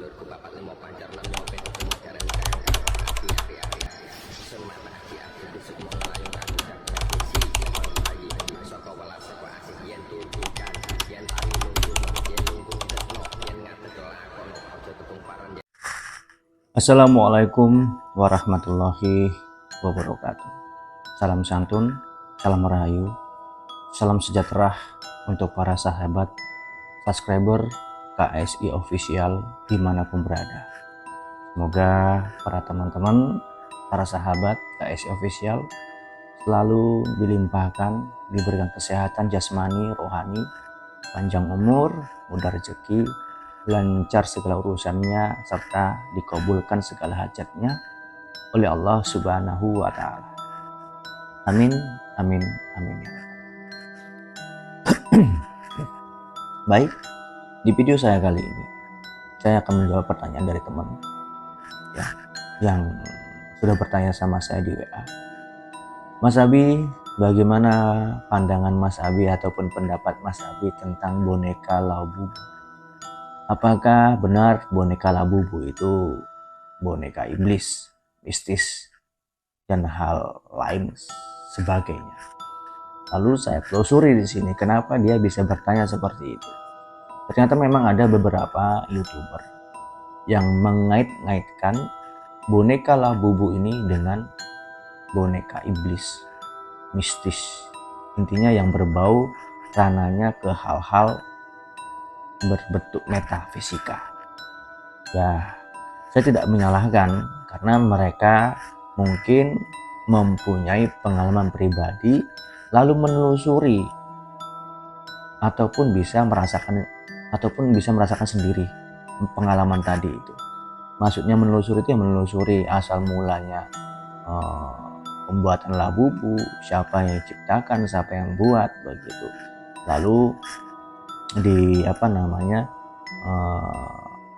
Assalamualaikum warahmatullahi wabarakatuh. Salam santun, salam rahayu, salam sejahtera untuk para sahabat, subscriber KSI Official dimanapun berada. Semoga para teman-teman, para sahabat KSI Official selalu dilimpahkan, diberikan kesehatan jasmani, rohani, panjang umur, mudah rezeki, lancar segala urusannya, serta dikabulkan segala hajatnya oleh Allah Subhanahu wa Ta'ala. Amin, amin, amin. Baik, di video saya kali ini saya akan menjawab pertanyaan dari teman ya, yang sudah bertanya sama saya di WA. Mas Abi, bagaimana pandangan Mas Abi ataupun pendapat Mas Abi tentang boneka Labubu? Apakah benar boneka Labubu itu boneka iblis, mistis, dan hal lain sebagainya? Lalu saya telusuri di sini kenapa dia bisa bertanya seperti itu. Ternyata memang ada beberapa YouTuber yang mengait-ngaitkan boneka Labubu ini dengan boneka iblis, mistis. Intinya yang berbau ranahnya ke hal-hal berbentuk metafisika. Ya, saya tidak menyalahkan karena mereka mungkin mempunyai pengalaman pribadi lalu menelusuri ataupun bisa merasakan sendiri pengalaman tadi itu. Maksudnya menelusuri itu yang menelusuri asal mulanya pembuatan Labubu, siapa yang ciptakan, siapa yang buat begitu. Lalu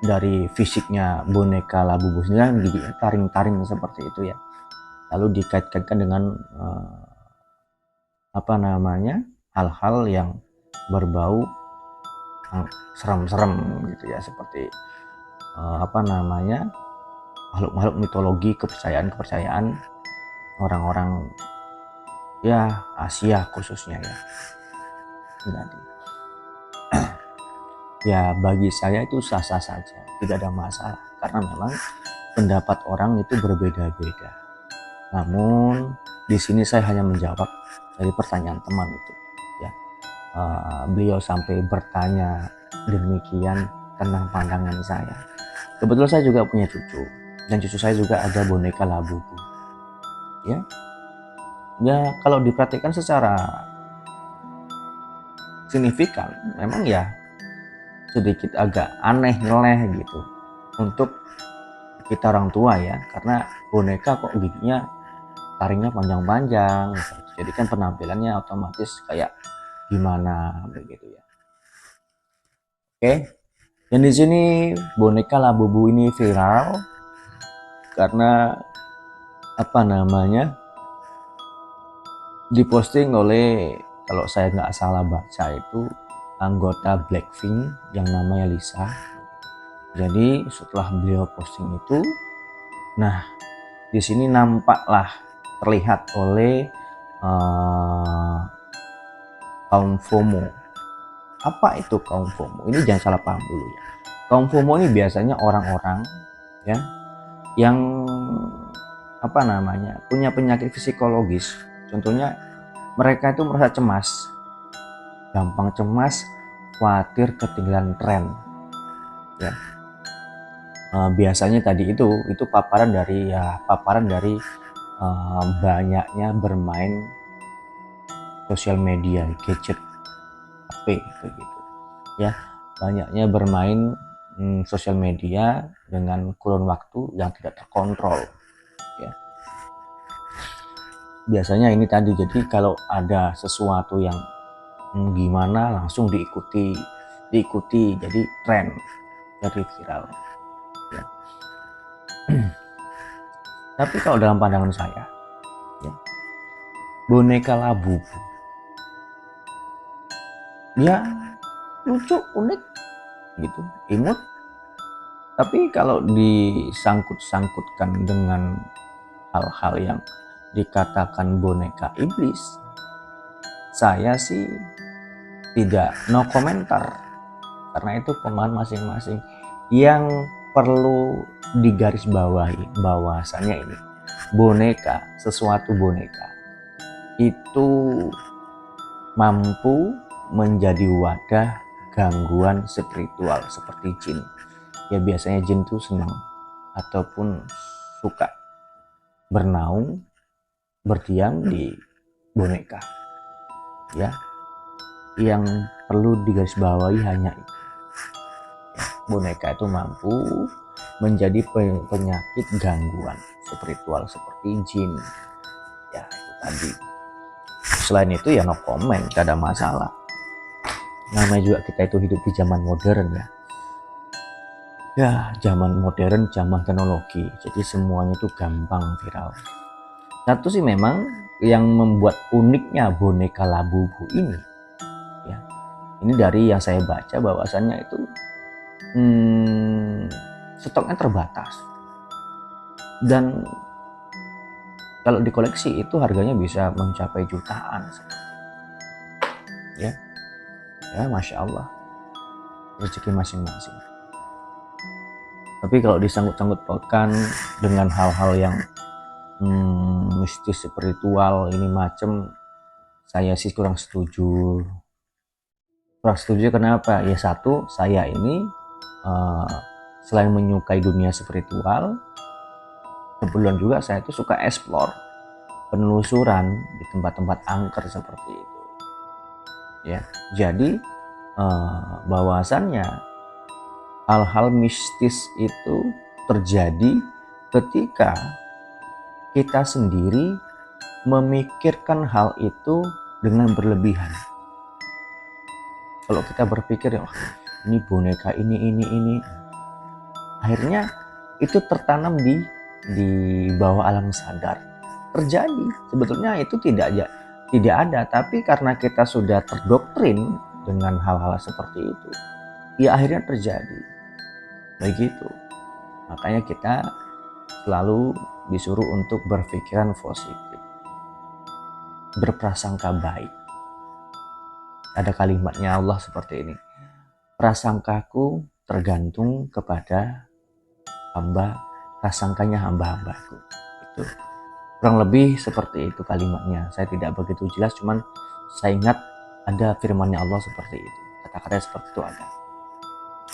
dari fisiknya boneka Labubu sendiri gigi taring-taring seperti itu ya, lalu dikait-kaitkan dengan hal-hal yang berbau serem-serem gitu ya, seperti makhluk-makhluk mitologi, kepercayaan orang-orang ya Asia khususnya ya. Jadi ya bagi saya itu sah-sah saja, tidak ada masalah karena memang pendapat orang itu berbeda-beda. Namun di sini saya hanya menjawab dari pertanyaan teman itu ya. Beliau sampai bertanya demikian tentang pandangan saya. Kebetulan saya juga punya cucu dan cucu saya juga ada boneka Labubu ya. Kalau diperhatikan secara signifikan memang ya sedikit agak aneh, nyeleneh gitu untuk kita orang tua ya, karena boneka kok giginya taringnya panjang-panjang gitu. Jadi kan penampilannya otomatis kayak gimana begitu ya. Oke, dan di sini boneka Labubu ini viral karena diposting oleh, kalau saya nggak salah baca itu, anggota Blackpink yang namanya Lisa. Jadi setelah beliau posting itu, nah di sini terlihat oleh kaum FOMO. Apa itu kaum FOMO? Ini jangan salah paham dulu ya. Kaum FOMO ini biasanya orang-orang ya yang punya penyakit psikologis. Contohnya mereka itu merasa cemas, gampang cemas, khawatir ketinggalan tren ya. Biasanya tadi itu paparan dari banyaknya bermain sosial media, gadget, HP begitu ya. Banyaknya bermain sosial media dengan kurun waktu yang tidak terkontrol ya. Biasanya ini tadi, jadi kalau ada sesuatu yang gimana langsung diikuti jadi tren, jadi viral ya. Tapi kalau dalam pandangan saya ya, boneka Labubu ya lucu, unik gitu, imut, Tapi kalau disangkut-sangkutkan dengan hal-hal yang dikatakan boneka iblis, saya sih tidak no komentar, karena itu pemahaman masing-masing. Yang perlu digarisbawahi bahwasannya ini boneka, sesuatu boneka itu mampu menjadi wadah gangguan spiritual seperti jin. Ya biasanya jin itu senang ataupun suka bernaung, berdiam di boneka. Ya, yang perlu digarisbawahi hanya itu. Boneka itu mampu menjadi penyakit gangguan spiritual seperti jin. Ya, itu tadi. Selain itu ya no comment, gak ada masalah. Namanya juga kita itu hidup di zaman modern ya. Ya, zaman modern, zaman teknologi. Jadi semuanya itu gampang viral. Satu sih memang yang membuat uniknya boneka Labubu ini, ya, ini dari yang saya baca bahwasannya itu stoknya terbatas. Dan kalau dikoleksi itu harganya bisa mencapai jutaan. Ya, Masya Allah. Rezeki masing-masing. Tapi kalau disangkut-sangkut pautkan dengan hal-hal yang mistis spiritual ini macam, saya sih kurang setuju. Kenapa? Ya satu, saya ini selain menyukai dunia spiritual, kebetulan juga saya itu suka explore, penelusuran di tempat-tempat angker seperti itu. Ya, jadi bahwasannya hal-hal mistis itu terjadi ketika kita sendiri memikirkan hal itu dengan berlebihan. Kalau kita berpikir ya, ini boneka ini, akhirnya itu tertanam di bawah alam sadar. Terjadi, sebetulnya itu tidak ada, tapi karena kita sudah terdoktrin dengan hal-hal seperti itu, ya akhirnya terjadi. Begitu. Makanya kita selalu disuruh untuk berpikiran positif, berprasangka baik. Ada kalimatnya Allah seperti ini, prasangkaku tergantung kepada hamba, prasangkanya hamba-hambaku. Itu kurang lebih seperti itu kalimatnya. Saya tidak begitu jelas, cuman saya ingat ada firmannya Allah seperti itu, kata-kata seperti itu ada.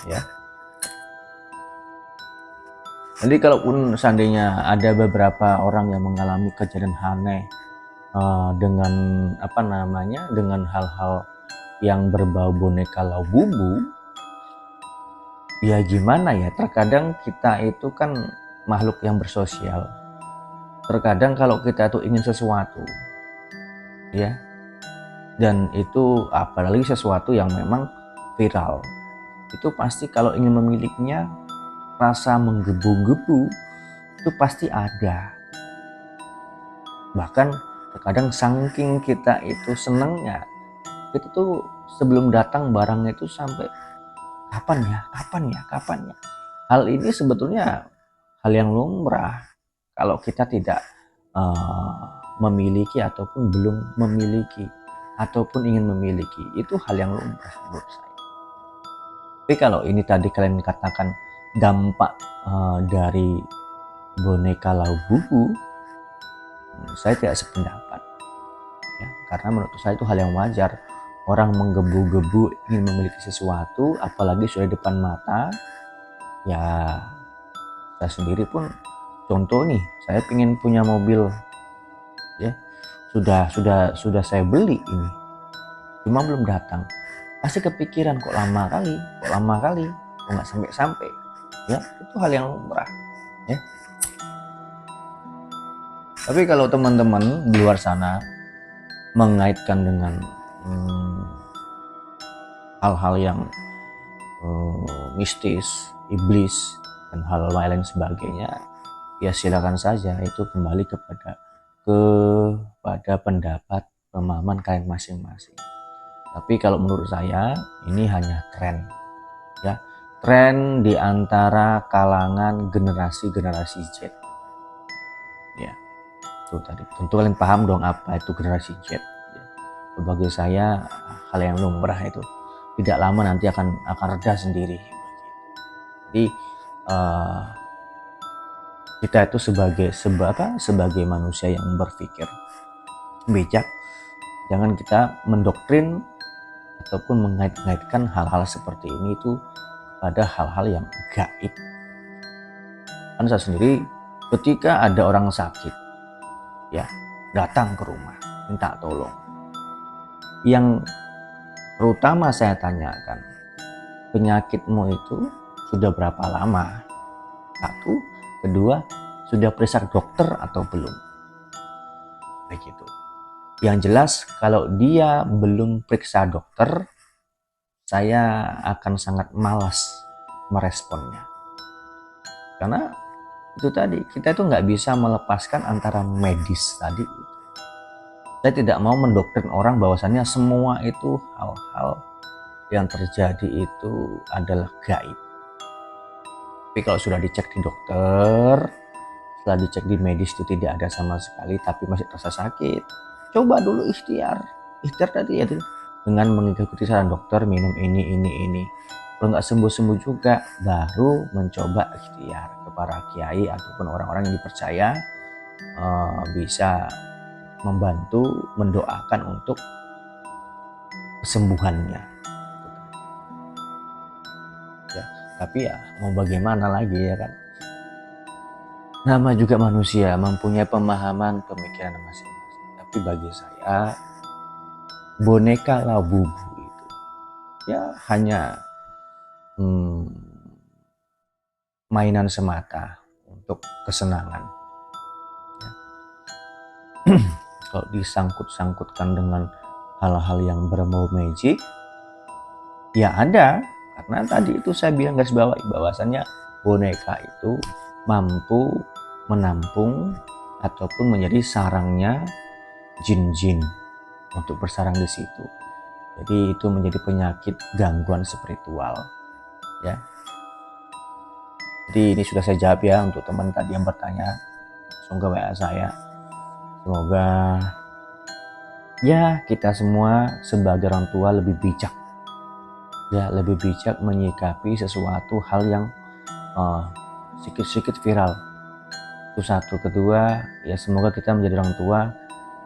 Ya. Jadi kalaupun seandainya ada beberapa orang yang mengalami kejadian aneh dengan dengan hal-hal yang berbau boneka Labubu, ya gimana ya, terkadang kita itu kan makhluk yang bersosial. Terkadang kalau kita tuh ingin sesuatu, ya, dan itu apalagi sesuatu yang memang viral, itu pasti kalau ingin memilikinya, rasa menggebu-gebu itu pasti ada. Bahkan terkadang saking kita itu senangnya, itu tuh sebelum datang barangnya itu sampai kapan ya. Hal ini sebetulnya hal yang lumrah kalau kita tidak memiliki ataupun belum memiliki ataupun ingin memiliki, itu hal yang lumrah menurut saya. Tapi kalau ini tadi kalian katakan dampak dari boneka Labubu, saya tidak sependapat ya, karena menurut saya itu hal yang wajar. Orang menggebu-gebu ingin memiliki sesuatu, apalagi sudah di depan mata. Ya saya sendiri pun contoh nih, saya ingin punya mobil, ya sudah saya beli ini, cuma belum datang. Pasti kepikiran, kok lama kali, kok nggak sampai. Ya, itu hal yang lumrah. Ya. Tapi kalau teman-teman di luar sana mengaitkan dengan hal-hal yang mistis, iblis, dan hal lain sebagainya, ya silakan saja, itu kembali kepada pendapat pemahaman kalian masing-masing. Tapi kalau menurut saya ini hanya tren, ya, tren di antara kalangan generasi Z. Ya, itu tadi. Tentu kalian paham dong apa itu generasi Z. Ya. Bagi saya hal yang lumrah itu. Tidak lama nanti akan reda sendiri. Jadi kita itu sebagai manusia yang berpikir bijak, jangan kita mendoktrin ataupun mengait-ngaitkan hal-hal seperti ini itu pada hal-hal yang gaib. Kan saya sendiri ketika ada orang sakit, ya datang ke rumah minta tolong, yang terutama saya tanyakan, penyakitmu itu sudah berapa lama? Satu, kedua, sudah periksa dokter atau belum? Begitu. Yang jelas kalau dia belum periksa dokter, saya akan sangat malas meresponnya. Karena itu tadi, kita itu nggak bisa melepaskan antara medis tadi. Saya tidak mau mendoktrin orang bahwasannya semua itu hal-hal yang terjadi itu adalah gaib. Tapi kalau sudah dicek di dokter, setelah dicek di medis itu tidak ada sama sekali, tapi masih terasa sakit, coba dulu ikhtiar tadi ya, dengan mengikuti saran dokter, minum ini. Kalau nggak sembuh juga, baru mencoba ikhtiar ke para kiai ataupun orang-orang yang dipercaya bisa membantu mendoakan untuk kesembuhannya. Ya, tapi ya mau bagaimana lagi ya kan? Nama juga manusia, mempunyai pemahaman pemikiran masing-masing. Tapi bagi saya, boneka labubu itu ya hanya mainan semata untuk kesenangan. Ya. Kalau disangkut-sangkutkan dengan hal-hal yang berbau magic, ya ada. Karena tadi itu saya bilang garis bawahi bahwasannya boneka itu mampu menampung ataupun menjadi sarangnya jin-jin untuk bersarang di situ. Jadi itu menjadi penyakit gangguan spiritual, ya. Jadi ini sudah saya jawab ya untuk teman tadi yang bertanya. Semoga WA saya. Semoga ya kita semua sebagai orang tua lebih bijak. Ya, lebih bijak menyikapi sesuatu hal yang sedikit-sedikit viral. Itu satu. Kedua, ya semoga kita menjadi orang tua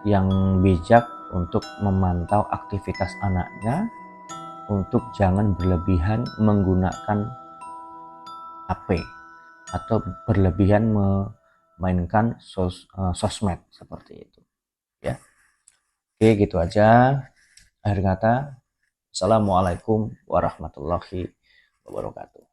yang bijak untuk memantau aktivitas anaknya, untuk jangan berlebihan menggunakan HP atau berlebihan memainkan sosmed seperti itu, ya. Oke, gitu aja. Akhir kata, assalamualaikum warahmatullahi wabarakatuh.